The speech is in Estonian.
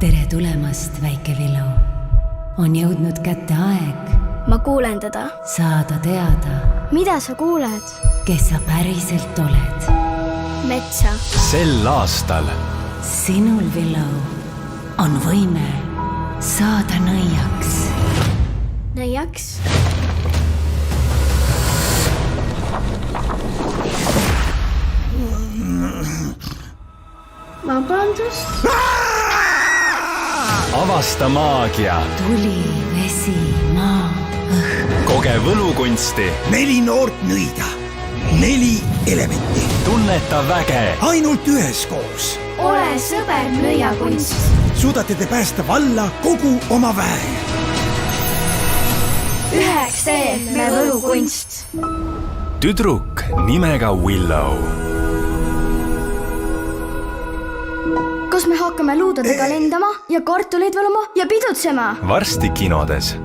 tere tulemast, väike Villu. On jõudnud kätte aeg Ma kuulen teda. saada teada, Mida sa kuuled? kes sa päriselt oled. Metsa. Sel aastal Sinul, Villu, on võime saada nõiaks. Nõiaks. Vabandust? avasta maagia, Tuli, vesi, maa, õhk. koge võlukunsti, 4 noort nõida, 4 elementi, tunneta väge. ainult üheskoos Ole sõber nõiakunst. suudate te päästa valla kogu oma väe. Üheks teeme võlukunst. tüdruk nimega Willow. Kas me hakkame luudadega lendama ja kartuleid valuma ja pidutsema? varsti kinodes